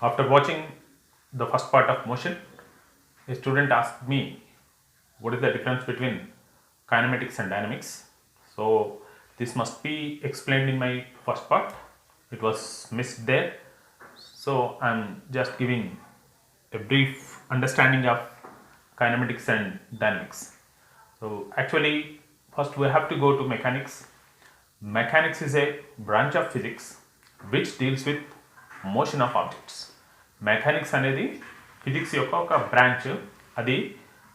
After watching the first part of motion, a student asked me what is the difference between kinematics and dynamics. So this must be explained in my first part. It was missed there. So I am just giving a brief understanding of kinematics and dynamics. So actually first we have to go to mechanics. Mechanics is a branch of physics which deals with motion of objects. Mechanics అనేది physics యొక్క ఒక branch. అది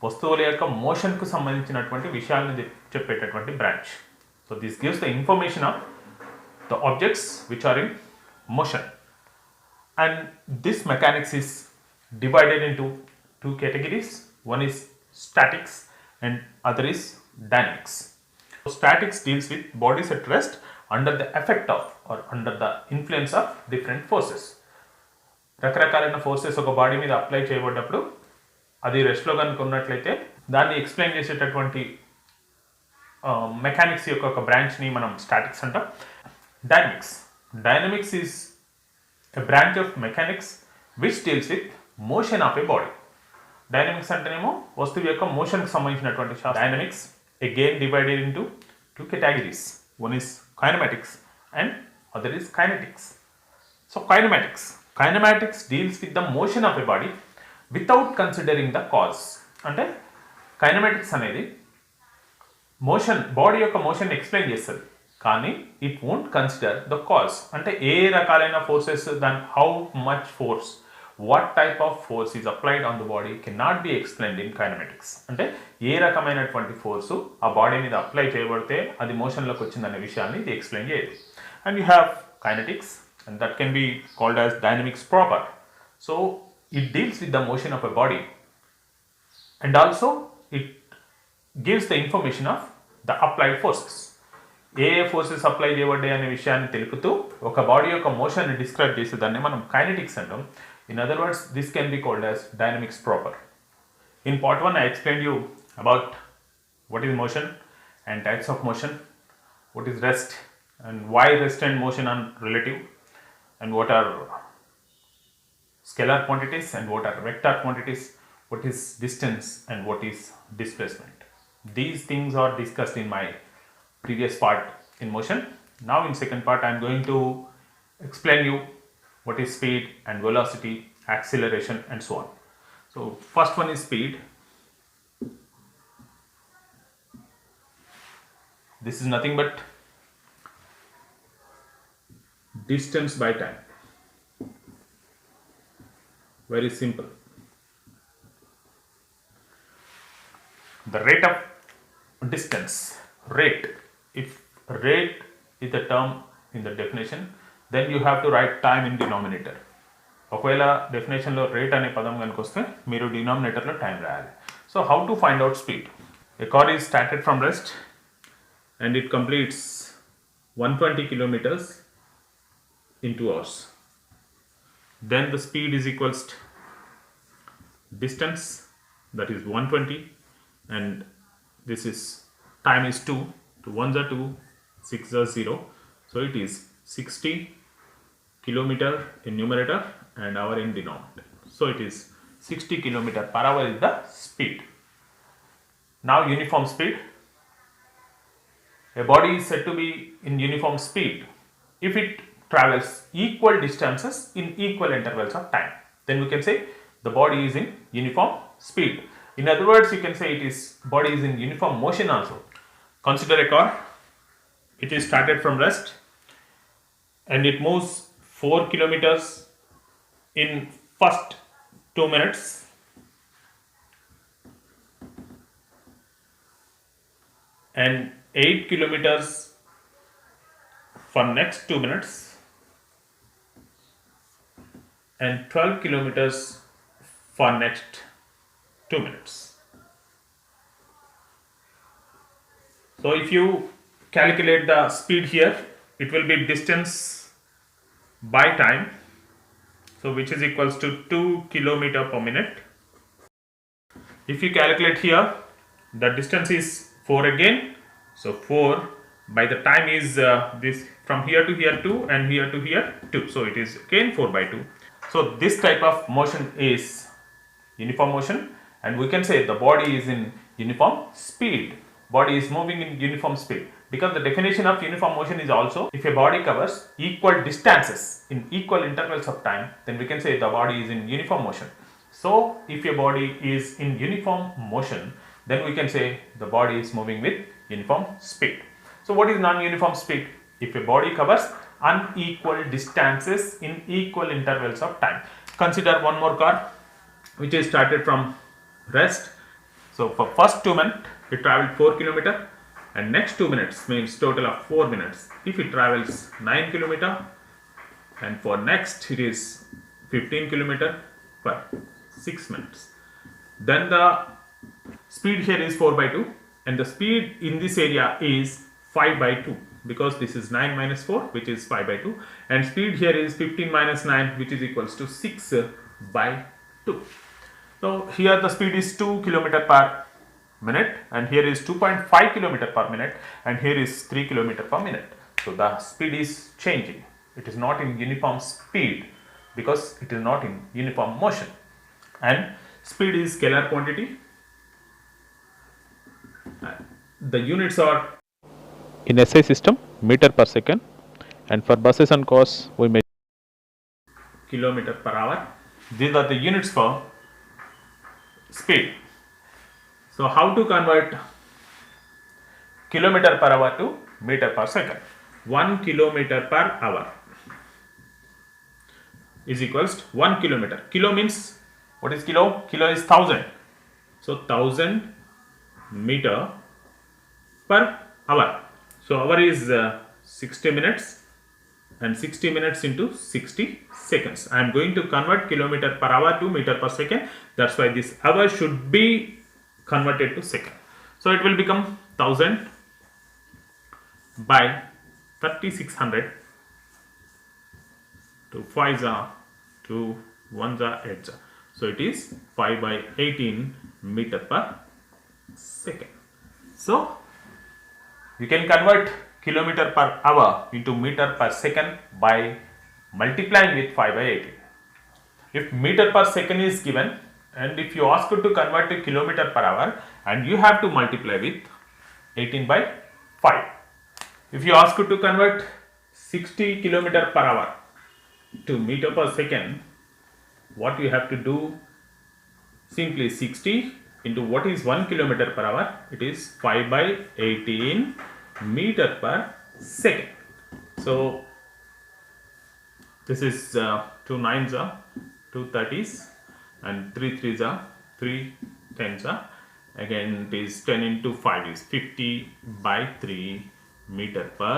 వస్తువుల యొక్క మోషన్కు సంబంధించినటువంటి విషయాలను చెప్పేటటువంటి branch. So this gives the information of the objects which are in motion. And this mechanics is divided into two categories. One is statics and other is dynamics. So statics deals with bodies at rest under the effect of or under the influence of different forces. రకరకాలైన forces ఒక body మీద apply చేయబడ్డప్పుడు అది రెస్ట్లో కనుక ఉన్నట్లయితే దాన్ని explain చేసేటటువంటి mechanics యొక్క ఒక బ్రాంచ్ని మనం స్టాటిక్స్ అంటాం. Dynamics is a branch of mechanics which deals with motion of A body. Dynamics అంటేనేమో వస్తువు యొక్క మోషన్కి సంబంధించినటువంటి dynamics again divided into two categories. One is kinematics and other is kinetics. So kinematics deals with the motion of a body without considering the cause. అంటే kinematics అనేది body యొక్క motion explain చేస్తుంది, కానీ it won't consider the cause. అంటే ఏ రకాలైన forces, దాని how much force, what type of force is applied on the body cannot be explained in kinematics. అంటే ఏ రకమైనటువంటి ఫోర్సు ఆ బాడీ మీద అప్లై చేయబడితే అది మోషన్లోకి వచ్చిందనే విషయాన్ని ఇది ఎక్స్ప్లెయిన్ చేయదు. And you have kinetics and that can be called as dynamics proper. So it deals with the motion of a body and also it gives the information of the applied forces. A forces apply చేయబడ్డాయి అనే విషయాన్ని తెలుపుతూ ఒక body యొక్క మోషన్ని describe చేసేదాన్ని మనం kinetics అంటాం. In other words, this can be called as dynamics proper. In part 1, I explained you about what is motion and types of motion, what is rest and why rest and motion are relative, and what are scalar quantities and what are vector quantities, what is distance and what is displacement. These things are discussed in my previous part in motion. Now in second part, I am going to explain you what is speed and velocity, acceleration and so on. So first one is speed. This is nothing but distance by time. Very simple. The rate of distance. Rate. If rate is the term in the definition, then you have to write time in denominator. ఒకవేళ డెఫినేషన్లో rate అనే పదం కనుక వస్తే మీరు డినామినేటర్లో time రాయాలి. So how to find out speed? A car is started from rest and it completes 120 kilometers in 2 hours. Then the speed is equals to distance, that is 120, and this is time is 2. 2 ones are 2, 6 are 0. So it is 60 kilometer in numerator and hour in denominator. So it is 60 kilometer per hour is the speed. Now uniform speed. A body is said to be in uniform speed if it travels equal distances in equal intervals of time. Then we can say the body is in uniform speed. In other words, you can say body is in uniform motion also. Consider a car. It is started from rest and it moves 4 kilometers in first 2 minutes and 8 kilometers for next 2 minutes and 12 kilometers for next 2 minutes. So if you calculate the speed here, it will be distance by time, so which is equals to 2 kilometer per minute. If you calculate here, the distance is 4 again, so 4 by the time is this from here to here 2 and here to here 2, so it is again 4 by 2. So this type of motion is uniform motion, and we can say the body is in uniform speed. Body is moving in uniform speed, because the definition of uniform motion is also if a body covers equal distances in equal intervals of time, then we can say the body is in uniform motion. So if a body is in uniform motion, then we can say the body is moving with uniform speed. So what is non-uniform speed? If a body covers unequal distances in equal intervals of time. Consider one more car which is started from rest. So for first 2 minutes it traveled 4 km, and next 2 minutes means total of 4 minutes. If it travels 9 km, and for next it is 15 km per 6 minutes. Then the speed here is 4/2, and the speed in this area is 5/2, because this is 9 minus 4, which is 5/2, and speed here is 15 minus 9, which is equals to 6/2. So here the speed is 2 km per minute, and here is 2.5 km per minute, and here is 3 km per minute. So the speed is changing. It is not in uniform speed because it is not in uniform motion. And speed is scalar quantity. The units are in SI system meter per second, and for buses and cars we measure kilometer per hour. These are the units for speed. So how to convert kilometer per hour to meter per second? 1 kilometer per hour is equals to 1 kilometer. Kilo means, what is kilo? Kilo is 1000. So 1000 meter per hour. So hour is 60 minutes, and 60 minutes into 60 seconds. I am going to convert kilometer per hour to meter per second. That's why this hour should be converted to second. So it will become 1000 by 3600 to 5 to 1 8. So it is 5/18 meter per second. So you can convert kilometer per hour into meter per second by multiplying with 5/18. If meter per second is given, and if you ask to convert to kilometer per hour, and you have to multiply with 18/5. If you ask to convert 60 kilometer per hour to meter per second, what you have to do? Simply 60 into what is 1 kilometer per hour? It is 5/18 meter per second. So this is 2 9s are 2 30s, and 3 3s are 3 10s are. Again it is 10 into 5 is 50/3 meter per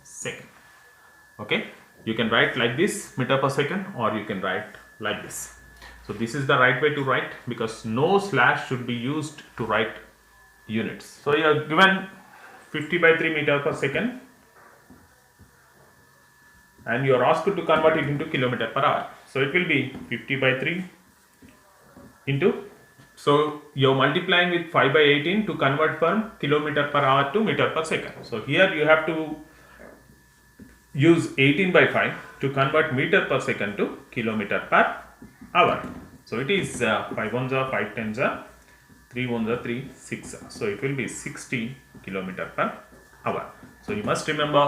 second. Okay, you can write like this, meter per second, or you can write like this. So this is the right way to write, because no slash should be used to write units. So you are given 50/3 meter per second, and you are asked to convert it into kilometer per hour. So it will be 50/3 into, so you are multiplying with 5/18 to convert from kilometer per hour to meter per second. So here you have to use 18/5 to convert meter per second to kilometer per hour. So it is 5 1s are 5 10s are 3 1s are 3 6 are. So it will be 60 kilometer per hour. So you must remember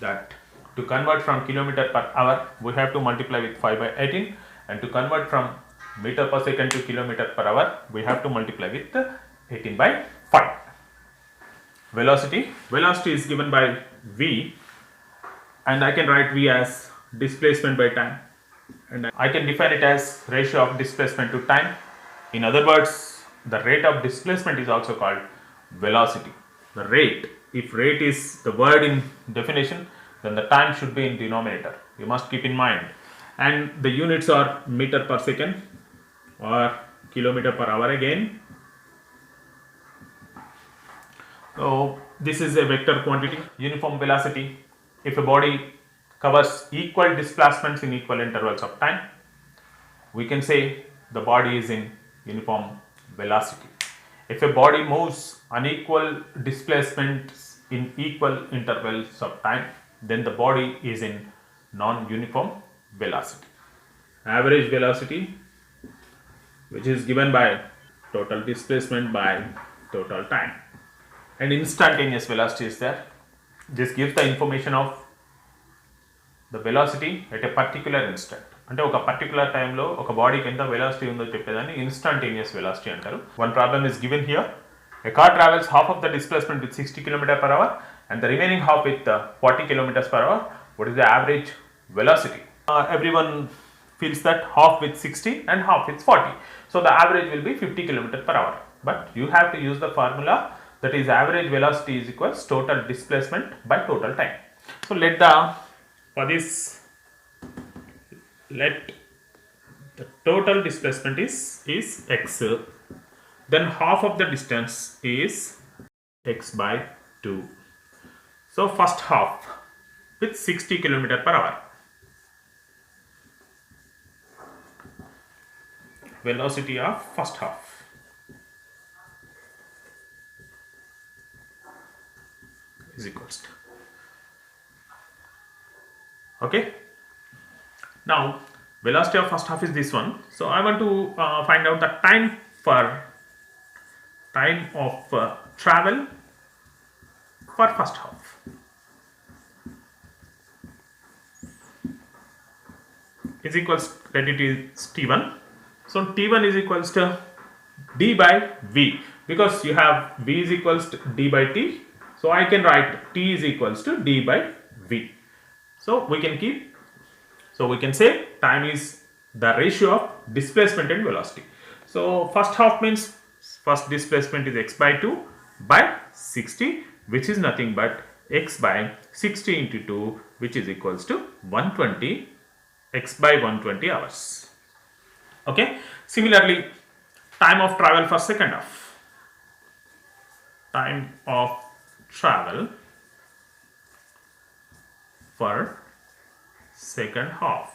that to convert from kilometer per hour, we have to multiply with 5/18, and to convert from meter per second to kilometer per hour, we have to multiply with 18/5. Velocity is given by V, and I can write V as displacement by time, and I can define it as ratio of displacement to time. In other words, the rate of displacement is also called velocity. The rate, if rate is the word in definition, then the time should be in denominator. You must keep in mind. And the units are meter per second or kilometer per hour again. So this is a vector quantity. Uniform velocity, if a body covers equal displacements in equal intervals of time, we can say the body is in uniform velocity. If a body moves unequal displacements in equal intervals of time, then the body is in non-uniform velocity. average velocity, which is given by total displacement by total time, and instantaneous velocity is there. This gives the information of the velocity at a particular instant. అంటే ఒక particular టైంలో ఒక బాడీకి ఎంత velocity ఉందో చెప్పేదాన్ని instantaneous velocity అంటారు. One problem is given here. A car travels half of the displacement with 60 km per hour and the remaining half with 40 km per hour. What is the average velocity? Everyone feels that half with 60 and half with 40. So the average will be 50 km per hour. But you have to use the formula, that is average velocity is equals total displacement by total time. So let the total displacement is x. Then half of the distance is x by 2. So first half with 60 km per hour. Velocity of first half is equals to. Okay. Now velocity of first half is this one. So I want to find out the time of travel for first half. Is equals, let it is t1. So t1 is equals to d by v, because you have v is equals to d by t. So I can write t is equals to d by v. So we can say time is the ratio of displacement and velocity. So first half means first displacement is x by 2 by 60, which is nothing but x by 60 into 2, which is equals to 120, x by 120 hours. Okay. Similarly, time of travel for second half. Time of travel for second half.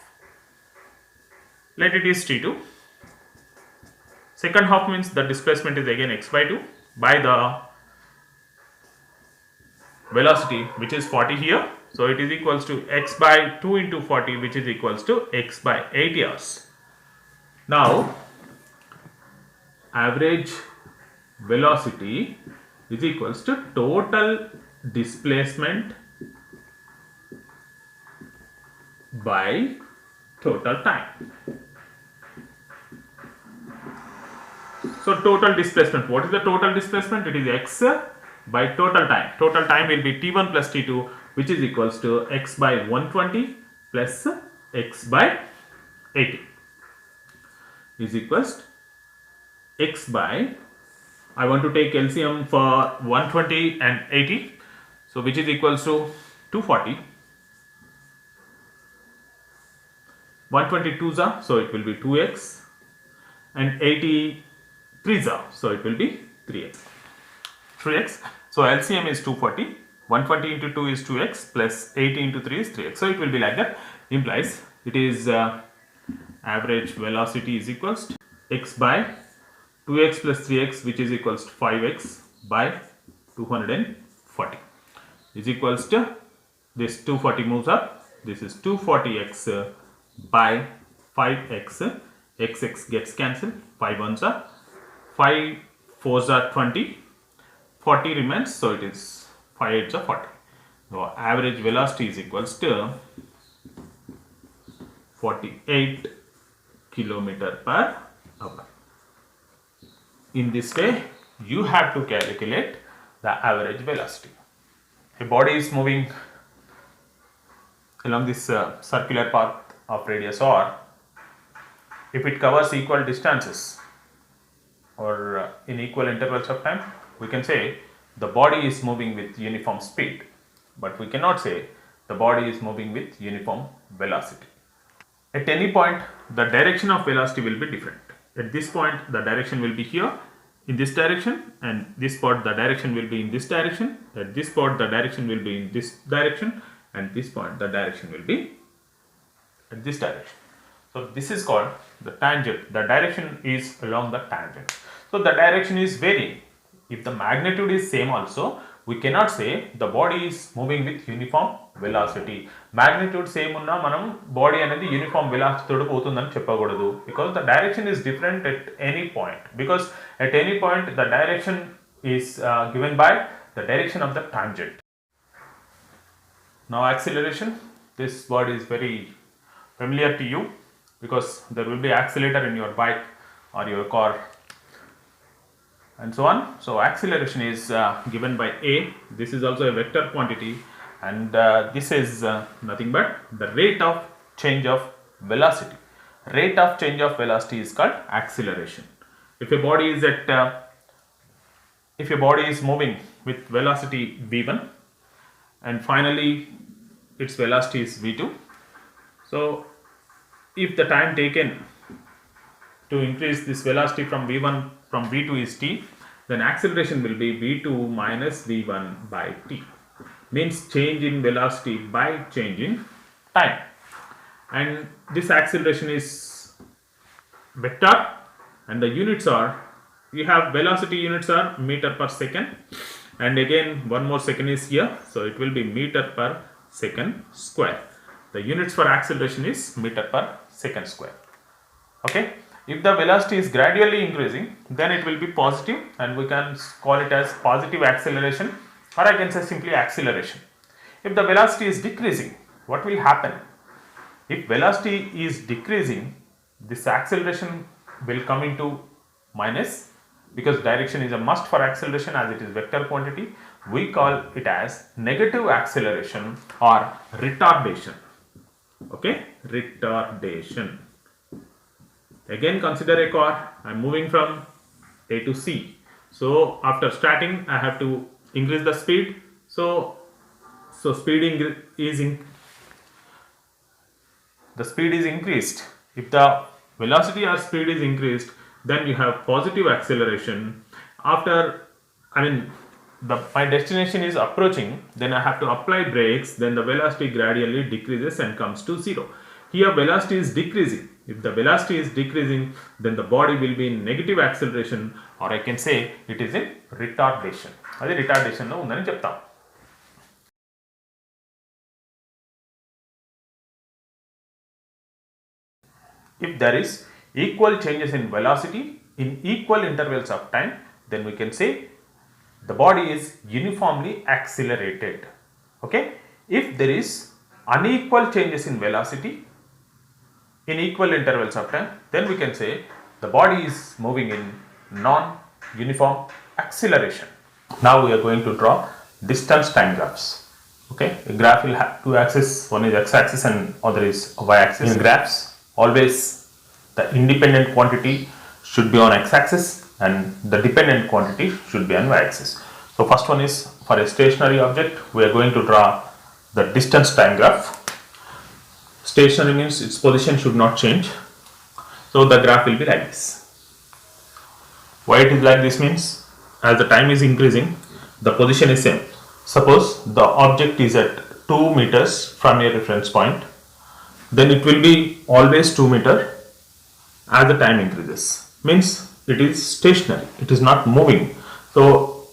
Let it is t2. Second half means the displacement is again x by 2 by the velocity, which is 40 here. So it is equals to x by 2 into 40, which is equals to x by 80 hours. Now average velocity is equals to total displacement by total time. So total displacement, what is the total displacement? It is x by total time. Total time will be t1 plus t2, which is equals to x by 120 plus x by 80 is equals to x by, I want to take LCM for 120 and 80. So which is equals to 240. 122 za, so it will be 2x, and 83 za, so it will be 3x. So LCM is 240. 120 into 2 is 2x plus 80 into 3 is 3x. So it will be like that. Implies it is average velocity is equals to x by 2x plus 3x, which is equals to 5x by 240 is equals to this 240 moves up. This is 240x by 5x. X gets cancelled. 5 ones are 5 4s are 20. 40 remains, so it is 5 8s are 40. So average velocity is equals to 48 kilometer per hour. In this way, you have to calculate the average velocity. A body is moving along this circular path of radius r. If it covers equal distances or in equal intervals of time, we can say the body is moving with uniform speed, but we cannot say the body is moving with uniform velocity. At any point, the direction of velocity will be different. At this point, the direction will be here in this direction, and this point the direction will be in this direction. At this point, the direction will be in this direction, and this point the direction will be at this direction. So this is called the tangent. The direction is along the tangent. So the direction is varying. If the magnitude is same also, we cannot say the body is moving with uniform velocity. Magnitude same unna manam body anedi uniform velocity tho potundani cheppakudadu, because the direction is different at any point, because at any point the direction is given by the direction of the tangent. Now acceleration, this word is very familiar to you because there will be accelerator in your bike or your car and so on. So acceleration is given by a. This is also a vector quantity, and this is nothing but the rate of change of velocity. Rate of change of velocity is called acceleration. If a body is moving with velocity v1 and finally its velocity is v2, so if the time taken to increase this velocity from v1 from v2 is t, then acceleration will be v2 minus v1 by t, means change in velocity by change in time. And this acceleration is vector, and the units are, you have velocity units are meter per second, and again one more second is here, so it will be meter per second square. The units for acceleration is meter per second square. Okay, if the velocity is gradually increasing, then it will be positive, and we can call it as positive acceleration, or I can say simply acceleration. If the velocity is decreasing, what will happen? If velocity is decreasing, this acceleration will come into minus, because direction is a must for acceleration as it is vector quantity. We call it as negative acceleration or retardation. Okay, retardation. Again consider a car. I am moving from A to C. So after starting I have to increase the speed. So speed is increased. If the velocity or speed is increased, then you have positive acceleration. After, my destination is approaching, then I have to apply brakes, then the velocity gradually decreases and comes to 0. Here velocity is decreasing. If the velocity is decreasing, then the body will be in negative acceleration, or I can say it is in retardation. Adi retardation lo undani cheptam. If there is equal changes in velocity in equal intervals of time, then we can say the body is uniformly accelerated. Okay. If there is unequal changes in velocity in equal intervals of time, then we can say the body is moving in non-uniform acceleration. Now we are going to draw distance time graphs. Okay, a graph will have two axes, one is x-axis and other is y-axis. In graphs, always the independent quantity should be on x-axis and the dependent quantity should be on y-axis. So first one is for a stationary object, we are going to draw the distance time graph. Stationary means its position should not change. So the graph will be like this. Why it is like this means, as the time is increasing, the position is same. Suppose the object is at 2 meters from a reference point, then it will be always 2 meters as the time increases. Means it is stationary, it is not moving. So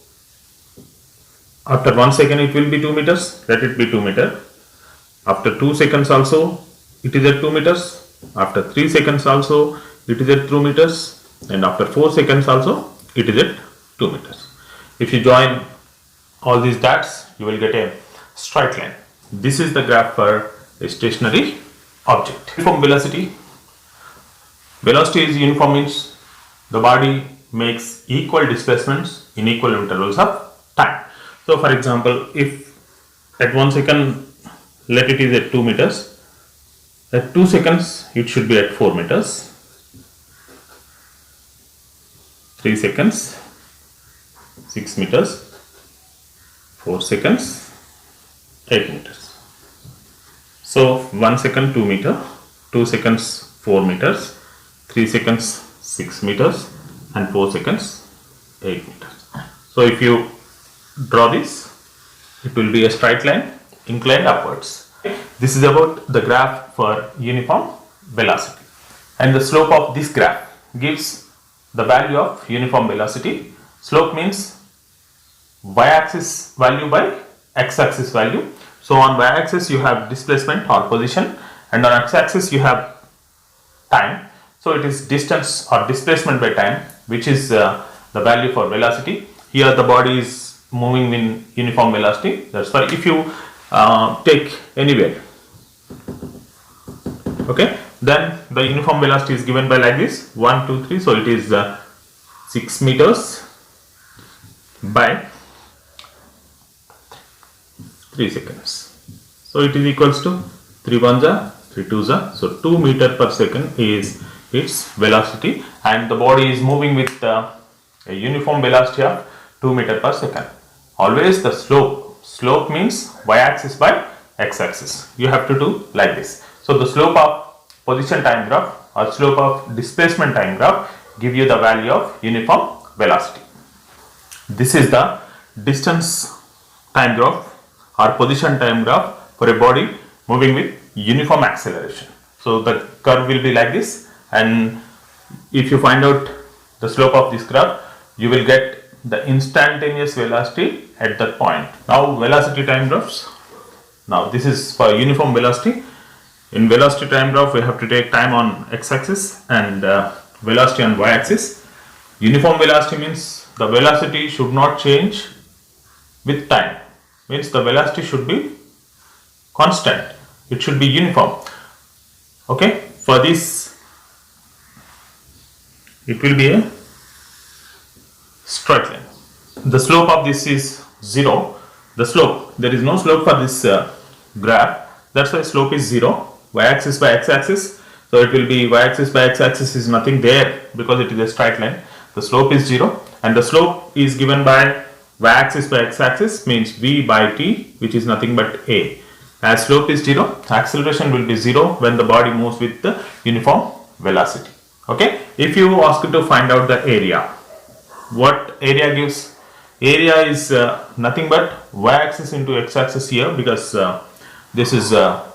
after 1 second it will be 2 meters, let it be 2 meters. After 2 seconds also it is at 2 meters. After 3 seconds also it is at 2 meters. And after 4 seconds also it is at 2 meters. If you join all these dots, you will get a straight line. This is the graph for a stationary object. Uniform velocity. Velocity is uniform means the body makes equal displacements in equal intervals of time. So for example, if at 1 second let it is at 2 meters, at 2 seconds it should be at 4 meters, 3 seconds 6 meters, 4 seconds 8 meters. So 1 second 2 meter, 2 seconds 4 meters, 3 seconds 6 meters and 4 seconds 8 meters. So if you draw this, it will be a straight line inclined upwards. This is about the graph for uniform velocity, and the slope of this graph gives the value of uniform velocity. Slope means y-axis value by x-axis value. So on y-axis you have displacement or position, and on x-axis you have time. So it is distance or displacement by time, which is the value for velocity. Here the body is moving in uniform velocity. That's why if you take anywhere, okay, then the uniform velocity is given by like this 1, 2, 3. So it is 6 meters by 3 seconds. So it is equals to 3 ones are 3 twos are. So 2 meter per second is its velocity, and the body is moving with a uniform velocity of 2 meter per second. Always the slope means y-axis by x-axis. You have to do like this. So the slope of position time graph or slope of displacement time graph give you the value of uniform velocity. This is the distance time graph or position time graph for a body moving with uniform acceleration. So the curve will be like this, and if you find out the slope of this graph, you will get the instantaneous velocity at that point. Now velocity time graphs. Now this is for uniform velocity. In velocity time graph we have to take time on x-axis and velocity on y-axis. Uniform velocity means the velocity should not change with time. Means the velocity should be constant. It should be uniform. Okay, for this it will be a straight line. The slope of this is 0. The slope, there is no slope for this graph. That's why slope is 0. Y-axis by x-axis. So it will be y-axis by x-axis is nothing there because it is a straight line. The slope is 0, and the slope is given by y-axis by x-axis means v by t, which is nothing but a. As slope is 0, acceleration will be 0 when the body moves with the uniform velocity. Okay, if you ask to find out the area, what area gives? Area is nothing but y-axis into x-axis here, because this is a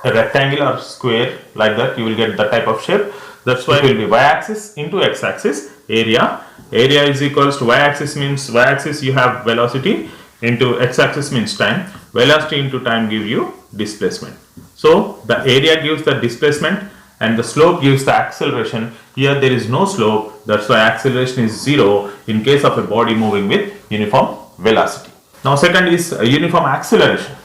rectangle or square, like that you will get that type of shape. That's why it will be y-axis into x-axis. Area is equals to y-axis means y-axis you have velocity into x-axis means time. Velocity into time give you displacement. So the area gives the displacement and the slope gives the acceleration. Here there is no slope, that's why acceleration is 0 in case of a body moving with uniform velocity. Now second is uniform acceleration.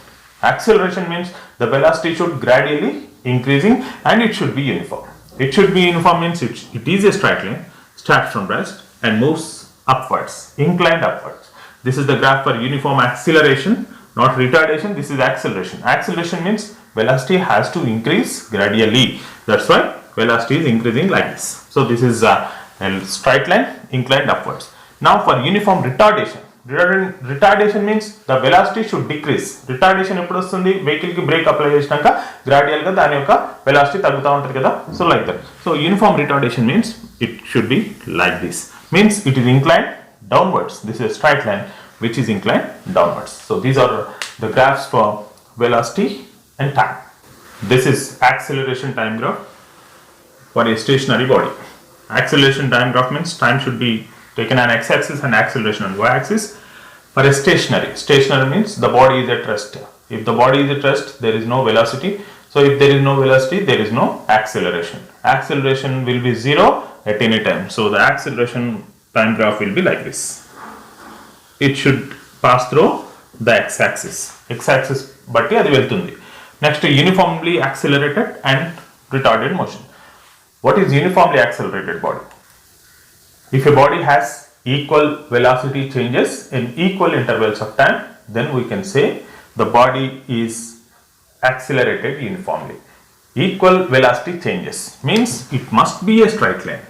Acceleration means the velocity should gradually increasing and it should be uniform. It should be uniform means it is a straight line, starts from rest and moves upwards, inclined upwards. This is the graph for uniform acceleration, not retardation. This is acceleration. Acceleration means velocity has to increase gradually. That's why velocity is increasing like this. So this is a straight line, inclined upwards. Now for uniform retardation. Retardation means the velocity should decrease. Retardation eppudu vastundi, vehicle ki brake apply chesinaka gradual ga dani yokka velocity tagguta untadi kada. So like that. So uniform retardation means it should be like this. Means it is inclined downwards. This is a straight line which is inclined downwards. So these are the graphs for velocity and time. This is acceleration time graph for a stationary body. Acceleration time graph means time should be taken on x-axis and acceleration on y-axis. For a stationary means the body is at rest. If the body is at rest, there is no velocity. So if there is no velocity, there is no acceleration. Acceleration will be 0 at any time. So the acceleration time graph will be like this. It should pass through the x-axis. X-axis batti adi veltundi. Next, uniformly accelerated and retarded motion. What is uniformly accelerated body? If a body has equal velocity changes in equal intervals of time, then we can say the body is accelerated uniformly. Equal velocity changes means it must be a straight line.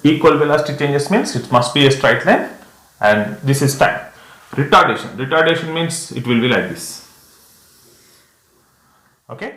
Equal velocity changes means it must be a straight line, and this is time. Retardation means it will be like this. Okay.